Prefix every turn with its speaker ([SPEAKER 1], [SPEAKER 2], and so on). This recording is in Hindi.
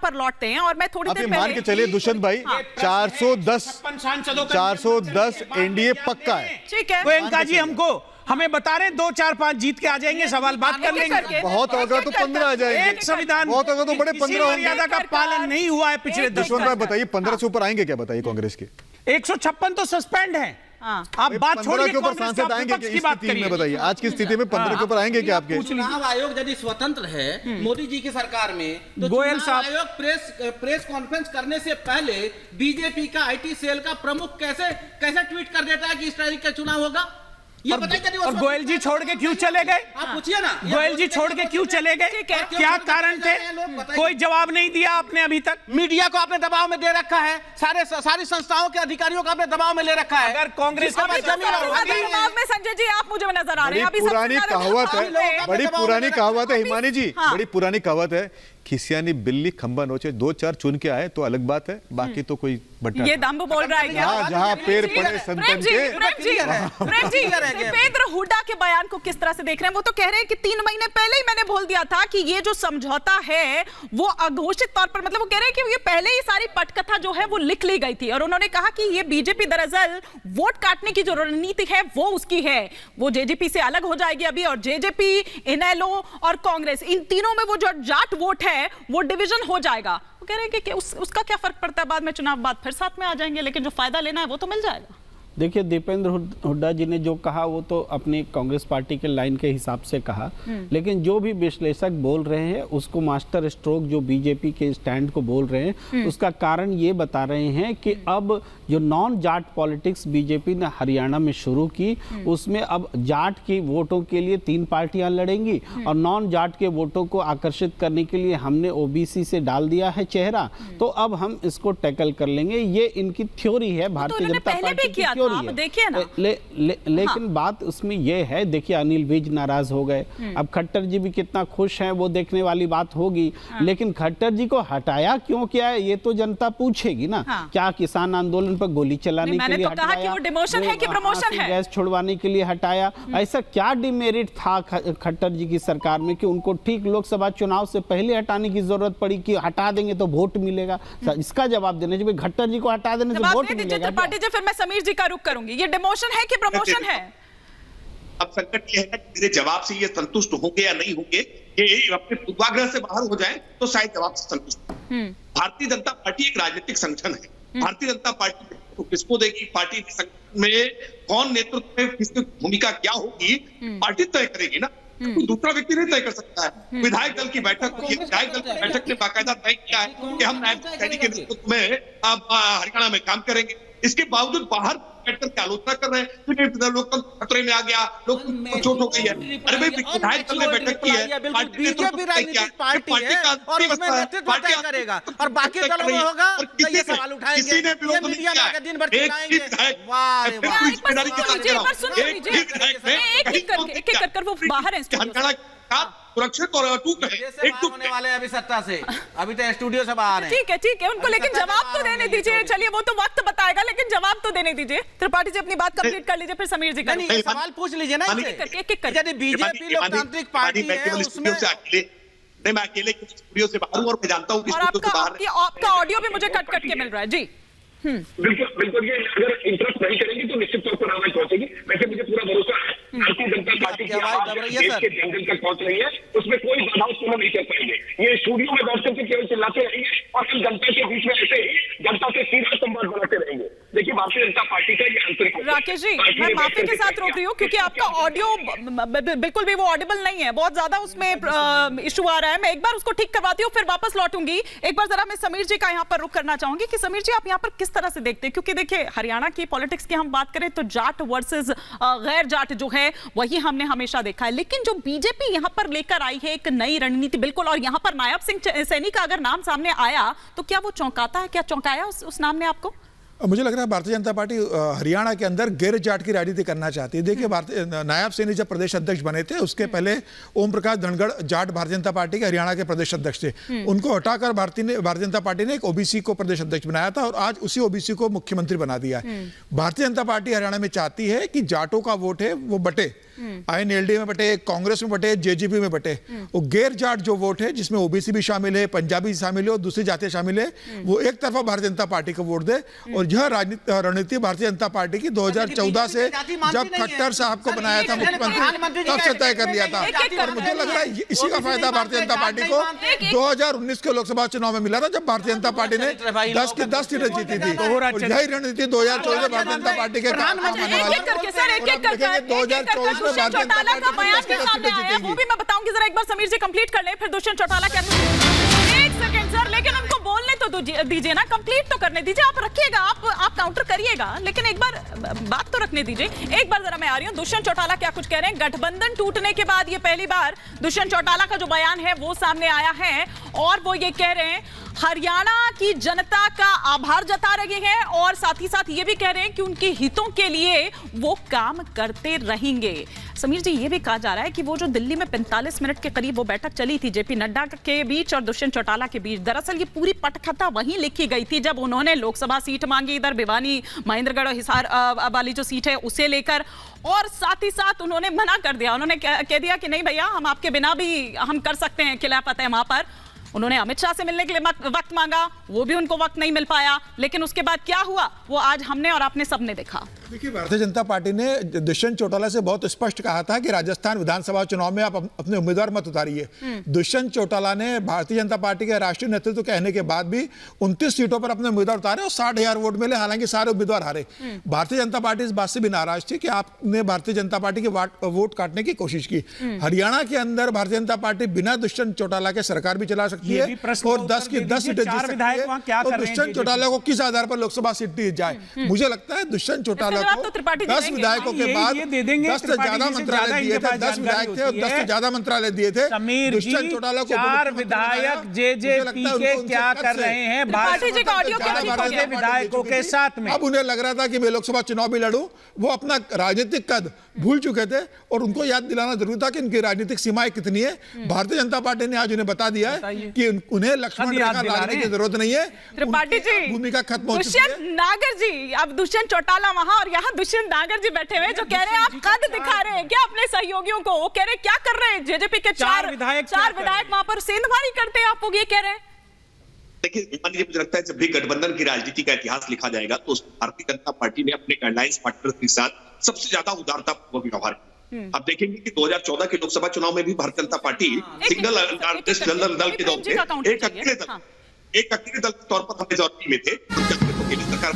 [SPEAKER 1] पर लौटते हैं। और मैं थोड़ी देर
[SPEAKER 2] मान के चलिए दुष्यंत भाई, 410 एनडीए पक्का है।
[SPEAKER 1] ठीक है
[SPEAKER 3] गोयनका जी, हमें बता रहे 2, 4, 5 जीत के आ जाएंगे, सवाल बात कर लेंगे।
[SPEAKER 2] बहुत होगा तो 15 आ जाएंगे।
[SPEAKER 3] एक संविधान
[SPEAKER 2] बहुत होगा तो बड़े 15
[SPEAKER 3] मर्यादा का पालन नहीं हुआ है पिछले 10
[SPEAKER 2] दुष्यंत भाई बताइए 15 से ऊपर आएंगे क्या? बताइए कांग्रेस के
[SPEAKER 3] 156 तो सस्पेंड है। आप बात छोड़िए,
[SPEAKER 2] के ऊपर सांसद आएंगे कि इस स्थिति में? बताइए आज की स्थिति में 15 के ऊपर आएंगे क्या आपके?
[SPEAKER 4] चुनाव आयोग यदि स्वतंत्र है मोदी जी की सरकार में, तो
[SPEAKER 3] गोयल साहब
[SPEAKER 4] आयोग प्रेस कॉन्फ्रेंस करने से पहले बीजेपी का आईटी सेल का प्रमुख कैसे ट्वीट कर देता है कि इस तारीख का चुनाव होगा? ये बताइए।
[SPEAKER 3] और गोयल जी छोड़ के क्यों चले गए?
[SPEAKER 4] आप पूछिए ना,
[SPEAKER 3] गोयल जी छोड़ के क्यों चले गए? क्या कारण थे? कोई जवाब नहीं दिया आपने अभी तक।
[SPEAKER 4] मीडिया को आपने दबाव में दे रखा है, सारी संस्थाओं के अधिकारियों को आपने दबाव में ले रखा है।
[SPEAKER 3] अगर कांग्रेस
[SPEAKER 1] में संजय जी आप मुझे नजर आ रहे हैं।
[SPEAKER 2] पुरानी कहावत है, बड़ी पुरानी कहावत है हिमानी जी, बड़ी पुरानी कहावत है, खिसियानी बिल्ली खंबा नोचे, 2-4 चुन के आए तो अलग बात है, बाकी तो कोई बट्टा।
[SPEAKER 1] ये दम्ब बोल रहा है क्या?
[SPEAKER 2] जहां पैर पड़े संतन के।
[SPEAKER 1] दीपेंद्र हुड्डा के बयान को किस तरह से देख रहे हैं? वो तो कह रहे हैं कि 3 महीने पहले ही मैंने बोल दिया था कि ये जो समझौता है वो अघोषित तौर पर, मतलब वो कह रहे हैं कि ये पहले ही सारी पटकथा जो है वो लिख ली गई थी। और उन्होंने कहा कि ये बीजेपी दरअसल वोट काटने की जो रणनीति है वो उसकी है, वो जेजेपी से अलग हो जाएगी अभी। और जेजेपी, इनेलो और कांग्रेस, इन तीनों में वो जो जाट वोट है वो डिवीजन हो जाएगा। वो कह रहे हैं कि उसका क्या फर्क पड़ता है, बाद में चुनाव बाद फिर साथ में आ जाएंगे, लेकिन जो फायदा लेना है वो तो मिल जाएगा।
[SPEAKER 5] देखिए, दीपेंद्र हुड्डा जी ने जो कहा वो तो अपनी कांग्रेस पार्टी के लाइन के हिसाब से कहा, लेकिन जो भी विश्लेषक बोल रहे हैं उसको मास्टर स्ट्रोक जो बीजेपी के स्टैंड को बोल रहे हैं उसका कारण ये बता रहे हैं कि अब जो नॉन जाट पॉलिटिक्स बीजेपी ने हरियाणा में शुरू की, उसमें अब जाट की वोटों के लिए 3 पार्टियां लड़ेंगी और नॉन जाट के वोटों को आकर्षित करने के लिए हमने ओबीसी से डाल दिया है चेहरा, तो अब हम इसको टैकल कर लेंगे। ये इनकी थ्योरी है, भारतीय जनता पार्टी की थ्योरी है।
[SPEAKER 1] देखिए ना,
[SPEAKER 5] लेकिन बात उसमें यह है, देखिए अनिल विज नाराज हो गए, अब खट्टर जी भी कितना खुश हैं वो देखने वाली बात होगी, लेकिन खट्टर जी को हटाया क्यों क्या है ये तो जनता पूछेगी ना। क्या किसान आंदोलन पर गोली चलाने के लिए हटाया?
[SPEAKER 1] कि वो डिमोशन है कि प्रमोशन है?
[SPEAKER 5] गैस छुड़वाने के लिए हटाया? ऐसा क्या डिमेरिट था खट्टर जी की सरकार में कि उनको ठीक लोकसभा चुनाव से पहले हटाने की जरूरत पड़ी कि हटा देंगे तो वोट मिलेगा? इसका जवाब देने चाहिए। खट्टर जी को हटा देने से वोट मिलेगा?
[SPEAKER 1] फिर मैं समीर जी का रुख करूंगी, ये डिमोशन है कि प्रमोशन है?
[SPEAKER 6] अब संकट ये है कि मेरे जवाब से ये संतुष्ट होंगे या नहीं होंगे, ये अपने पूर्वाग्रह से बाहर हो जाए तो शायद जवाब से संतुष्ट। भारतीय जनता पार्टी एक राजनीतिक संगठन है। भारतीय जनता पार्टी तो किसको देगी, पार्टी में कौन नेतृत्व में किसकी भूमिका क्या होगी, पार्टी तय करेगी ना, कोई दूसरा व्यक्ति नहीं तय कर सकता है। विधायक दल की बैठक हुई, विधायक दल की बैठक ने बाकायदा तय किया है कि हम नायब सैनिक के नेतृत्व में हरियाणा में काम करेंगे। इसके बावजूद बाहर बैठकर क्या आलोचना कर रहे हैं कि लोकतंत्र खतरे में आ गया, लोकतंत्र चोट हो गई है। अरे भाई, विधायक दल ने बैठक की है,
[SPEAKER 4] बीजेपी राजनीतिक पार्टी है और उसमें नेतृत्व तय करेगा और बाकी दलों में होगा तो ये सवाल उठाएंगे, ये मीडिया में दिन भर चिल्लाएंगे। वाह रे वाह,
[SPEAKER 1] एक कर वो बाहर है,
[SPEAKER 6] सुरक्षित और अटूट है,
[SPEAKER 4] एक होने वाले अभी सत्ता से, अभी तो स्टूडियो से बाहर है।
[SPEAKER 1] ठीक है उनको, लेकिन जवाब तो देने दीजिए। चलिए वो तो वक्त बताएगा, लेकिन जवाब तो देने दीजिए। त्रिपाठी जी अपनी बात कंप्लीट कर लीजिए, फिर समीर जी का
[SPEAKER 4] सवाल पूछ लीजिए ना। यदि बीजेपी लोकतांत्रिक पार्टी है उसमें
[SPEAKER 6] मैं अकेले स्टूडियो से बाहर हूं और मैं जानता हूं कि
[SPEAKER 1] आपका ऑडियो भी मुझे कट के मिल रहा है जी।
[SPEAKER 7] बिल्कुल ये अगर इंटरेस्ट नहीं करेंगे तो निश्चित तौर पर आवाज पहुंचेगी। वैसे मुझे पूरा भरोसा है भारतीय जनता पार्टी की आवाज देश के जन जन तक पहुंच रही है, उसमें कोई बाधा उत्पन्न नहीं कर पाएंगे। ये स्टूडियो में बैठ करके केवल चिल्लाते रहेंगे और हम जनता के बीच में ऐसे ही जनता से सीधा संवाद बनाते रहेंगे। देखिए, भारतीय जनता पार्टी का ये आंतरिक।
[SPEAKER 1] राकेश जी, मैं माफी के साथ रोक रही हूँ क्योंकि आपका ऑडियो बिल्कुल भी वो ऑडिबल नहीं है, बहुत ज्यादा उसमें इशू आ रहा है। मैं एक बार उसको ठीक करवाती हूँ, फिर वापस लौटूंगी। एक बार जरा मैं समीर जी का यहाँ पर रुख करना चाहूंगी कि समीर जी आप यहाँ पर किस तरह से देखते हैं, क्योंकि देखिए हरियाणा की पॉलिटिक्स की हम बात करें तो जाट वर्सेस गैर जाट जो है वही हमने हमेशा देखा है, लेकिन जो बीजेपी यहाँ पर लेकर आई है एक नई रणनीति बिल्कुल, और यहाँ पर नायब सिंह सैनी का अगर नाम सामने आया तो क्या वो चौंकाता है? क्या चौंकाया उस नाम ने आपको?
[SPEAKER 8] मुझे लग रहा है भारतीय जनता पार्टी हरियाणा के अंदर गैर जाट की राजनीति करना चाहती है। देखिए, भारतीय नायब सैनी जब प्रदेश अध्यक्ष बने थे उसके पहले ओम प्रकाश धनखड़ जाट भारतीय जनता पार्टी के हरियाणा के प्रदेश अध्यक्ष थे। उनको हटाकर भारतीय जनता पार्टी ने एक ओबीसी को प्रदेश अध्यक्ष बनाया था और आज उसी ओबीसी को मुख्यमंत्री बना दिया है। भारतीय जनता पार्टी हरियाणा में चाहती है कि जाटों का वोट है वो बटे INLD में बटे, कांग्रेस में बटे, JGP में बटे। वो गैर जाट जो वोट है, जिसमें OBC भी शामिल है, पंजाबी शामिल है और दूसरी जातियां शामिल है, वो एक तरफा भारतीय जनता पार्टी को वोट दे। और यह रणनीति भारतीय जनता पार्टी की 2014 से जब खट्टर साहब को बनाया था मुख्यमंत्री, तब से तय कर लिया था। और मुझे लग रहा है इसी का फायदा भारतीय जनता पार्टी को 2019 के लोकसभा चुनाव में मिला था, जब भारतीय जनता पार्टी ने 10 की 10 सीटें जीती थी। और यही रणनीति 2024 में भारतीय जनता पार्टी के काम आने वाला है। 2024 में भारतीय जनता पार्टी
[SPEAKER 1] वो भी मैं बताऊंगी, जरा एक बार समीर जी कंप्लीट कर ले, फिर दुष्यंत चौटाला क्या। एक सेकंड सर, लेकिन उनको बोलने तो दीजिए ना, कंप्लीट तो करने दीजिए। आप रखिएगा, आप काउंटर करिएगा, लेकिन एक बार बात तो रखने दीजिए। एक बार जरा मैं आ रही हूं, दुष्यंत चौटाला क्या कुछ कह रहे हैं। गठबंधन टूटने के बाद ये पहली बार दुष्यंत चौटाला का जो बयान है वो सामने आया है, और वो ये कह रहे हैं हरियाणा की जनता का आभार जता रहे हैं, और साथ ही साथ ये भी कह रहे हैं कि उनके हितों के लिए वो काम करते रहेंगे। समीर जी, ये भी कहा जा रहा है कि वो जो दिल्ली में 45 मिनट के करीब वो बैठक चली थी JP नड्डा के बीच और दुष्यंत चौटाला के बीच, दरअसल ये पूरी पटकथा वहीं लिखी गई थी जब उन्होंने लोकसभा सीट मांगी, इधर भिवानी महेंद्रगढ़ और हिसार वाली जो सीट है उसे लेकर, और साथ ही साथ उन्होंने मना कर दिया। उन्होंने कह दिया कि नहीं भैया, हम आपके बिना भी हम कर सकते हैं खिलाफत है वहां पर। उन्होंने अमित शाह से मिलने के लिए वक्त मांगा, वो भी उनको वक्त नहीं मिल पाया, लेकिन उसके बाद क्या हुआ वो आज हमने और आपने सबने देखा।
[SPEAKER 8] देखिए, भारतीय जनता पार्टी ने दुष्यंत चौटाला से बहुत स्पष्ट कहा था कि राजस्थान विधानसभा चुनाव में आप अपने उम्मीदवार मत उतारिए। दुष्यंत चौटाला ने भारतीय जनता पार्टी के राष्ट्रीय नेतृत्व कहने के बाद भी 29 सीटों पर अपने उम्मीदवार उतारे और 60,000 वोट मिले, हालांकि सारे उम्मीदवार हारे। भारतीय जनता पार्टी इस बात से भी नाराज थी कि आपने भारतीय जनता पार्टी के वोट काटने की कोशिश की। हरियाणा के अंदर भारतीय जनता पार्टी बिना दुष्यंत चौटाला के सरकार भी चला सकती है और 10 की 10 सीटें जीत सकती है। तो दुष्यंत चौटाला को किस आधार पर लोकसभा सीट दी जाए? मुझे लगता है दुष्यंत चौटाला को 10 विधायकों के बाद 10 से ज्यादा मंत्रालय दिए थे, 10 विधायक थे और 10 से ज्यादा मंत्रालय दिए थे। दुष्यंत चौटाला को
[SPEAKER 3] 4 विधायक JJP के क्या कर रहे हैं भाजपा विधायकों के साथ में?
[SPEAKER 8] अब उन्हें लग रहा था कि मैं लोकसभा चुनाव भी लड़ूं। वो अपना राजनीतिक कद भूल चुके थे और उनको याद दिलाना जरूरी था कि इनकी राजनीतिक सीमाएं कितनी है। भारतीय जनता पार्टी ने आज उन्हें बता दिया है कि उन्हें लक्ष्मण रेखा लाने की जरूरत नहीं है।
[SPEAKER 1] त्रिपाठी जी,
[SPEAKER 8] भूमिका खत्म हो चुकी है।
[SPEAKER 1] दुष्यंत नागर जी, अब दुष्यंत चौटाला वहां और यहाँ दुष्यंत नागर जी बैठे हुए जो कह रहे हैं आप कद दिखा रहे हैं क्या अपने सहयोगियों को? वो कह रहे क्या कर रहे हैं? JJP के 4 विधायक वहां पर सेंधमारी करते हैं, आप लोग ये कह रहे हैं।
[SPEAKER 6] देखिए, मुझे लगता है जब भी गठबंधन की राजनीति का इतिहास लिखा जाएगा तो भारतीय जनता पार्टी ने अपने अलायंस पार्टनर्स के साथ सबसे ज्यादा उदारतापूर्वक व्यवहार किया। आप देखेंगे कि 2014 के लोकसभा चुनाव में भी Bharatiya Janata party single general दल के तौर पर एक अकेले दल के तौर पर हमें में थे। सरकार